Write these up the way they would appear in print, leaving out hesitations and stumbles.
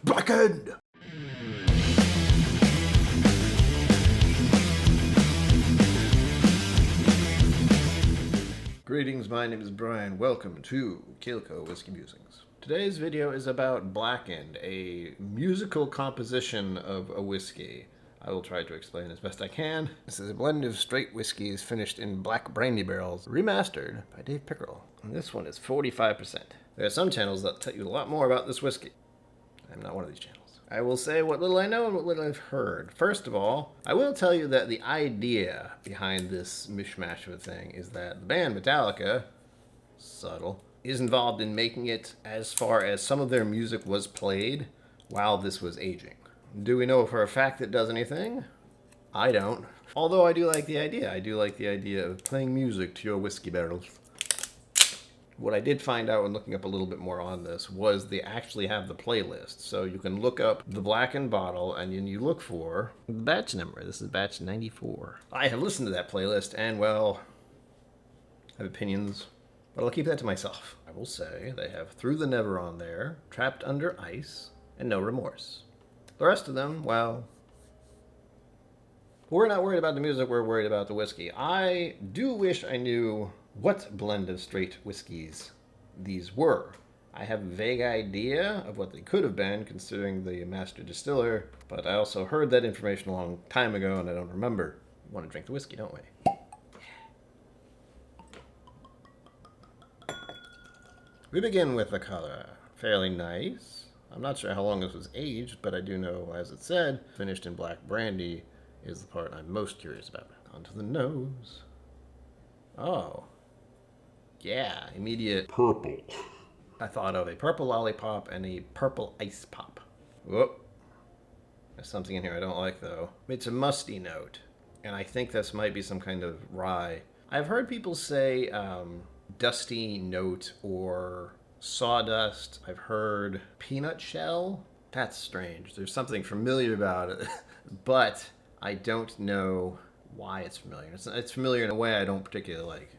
Blackened! Greetings, my name is Brian. Welcome to KillCo Whiskey Musings. Today's video is about Blackened, a musical composition of a whiskey. I will try to explain as best I can. This is a blend of straight whiskeys finished in black brandy barrels, remastered by Dave Pickerel. And this one is 45%. There are some channels that tell you a lot more about this whiskey. I'm not one of these channels. I will say what little I know and what little I've heard. First of all, I will tell you that the idea behind this mishmash of a thing is that the band Metallica, subtle, is involved in making it as far as some of their music was played while this was aging. Do we know for a fact it does anything? I don't. Although I do like the idea. I do like the idea of playing music to your whiskey barrels. What I did find out when looking up a little bit more on this was they actually have the playlist. So you can look up the Blackened bottle and then you look for the batch number. This is batch 94. I have listened to that playlist and, well, I have opinions, but I'll keep that to myself. I will say they have Through the Never on there, Trapped Under Ice, and No Remorse. The rest of them, well, we're not worried about the music, we're worried about the whiskey. I do wish I knew what blend of straight whiskeys these were. I have a vague idea of what they could have been, considering the master distiller, but I also heard that information a long time ago and I don't remember. We want to drink the whiskey, don't we? We begin with the color. Fairly nice. I'm not sure how long this was aged, but I do know, as it said, finished in black brandy is the part I'm most curious about. Onto the nose. Oh. Yeah, immediate purple. I thought of a purple lollipop and a purple ice pop. Whoop. There's something in here I don't like, though. It's a musty note, and I think this might be some kind of rye. I've heard people say dusty note or sawdust. I've heard peanut shell. That's strange. There's something familiar about it, but I don't know why it's familiar. It's familiar in a way I don't particularly like.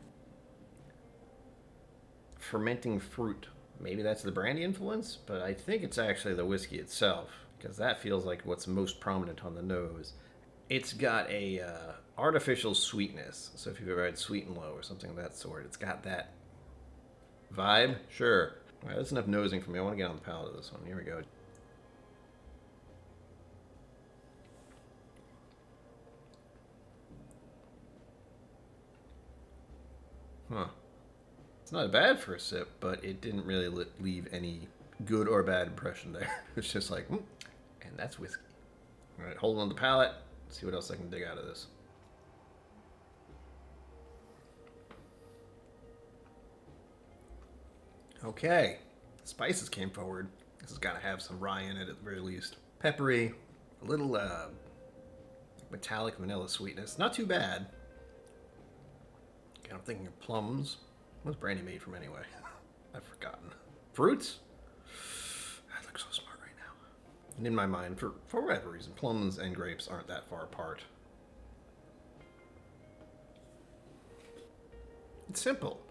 Fermenting fruit. Maybe that's the brandy influence, but I think it's actually the whiskey itself, because that feels like what's most prominent on the nose. It's got a artificial sweetness. So if you've ever had Sweet and Low or something of that sort, it's got that vibe. Sure. All right, that's enough nosing for me. I want to get on the palate of this one. Here we go. Huh. It's not a bad first sip, but it didn't really leave any good or bad impression there. It's just like, and that's whiskey. All right, hold on the palate. See what else I can dig out of this. Okay, spices came forward. This has got to have some rye in it at the very least. Peppery, a little metallic vanilla sweetness. Not too bad. Okay, I'm thinking of plums. What's brandy made from anyway? I've forgotten. Fruits? I look so smart right now. And in my mind, for whatever reason, plums and grapes aren't that far apart. It's simple.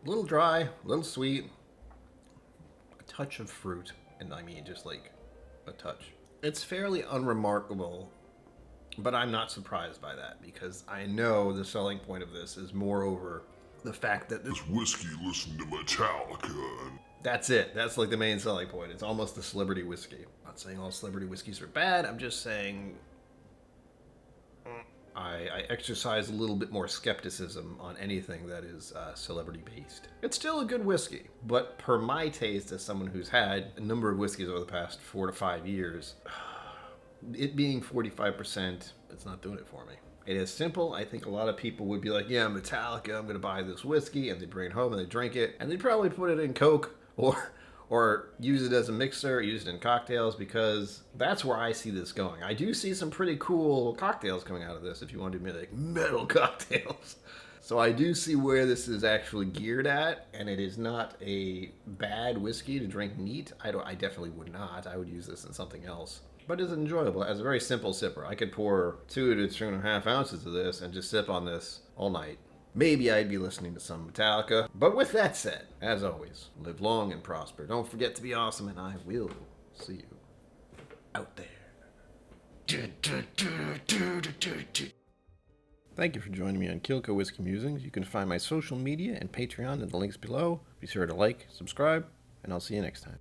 A little dry, a little sweet. A touch of fruit. And I mean just like a touch. It's fairly unremarkable, but I'm not surprised by that because I know the selling point of this is moreover the fact that this whiskey listened to Metallica. That's it. That's like the main selling point. It's almost a celebrity whiskey. I'm not saying all celebrity whiskeys are bad. I'm just saying I exercise a little bit more skepticism on anything that is celebrity based. It's still a good whiskey, but per my taste as someone who's had a number of whiskeys over the past 4 to 5 years, it being 45%, it's not doing it for me. It is simple. I think a lot of people would be like, yeah, Metallica, I'm going to buy this whiskey, and they bring it home and they drink it, and they probably put it in Coke or use it as a mixer, use it in cocktails, because that's where I see this going. I do see some pretty cool cocktails coming out of this, if you want to be like metal cocktails. So I do see where this is actually geared at, and it is not a bad whiskey to drink neat. I definitely would not. I would use this in something else. But it's enjoyable as a very simple sipper. I could pour 2 to 2.5 ounces of this and just sip on this all night. Maybe I'd be listening to some Metallica. But with that said, as always, live long and prosper. Don't forget to be awesome, and I will see you out there. Thank you for joining me on KillCo Whiskey Musings. You can find my social media and Patreon in the links below. Be sure to like, subscribe, and I'll see you next time.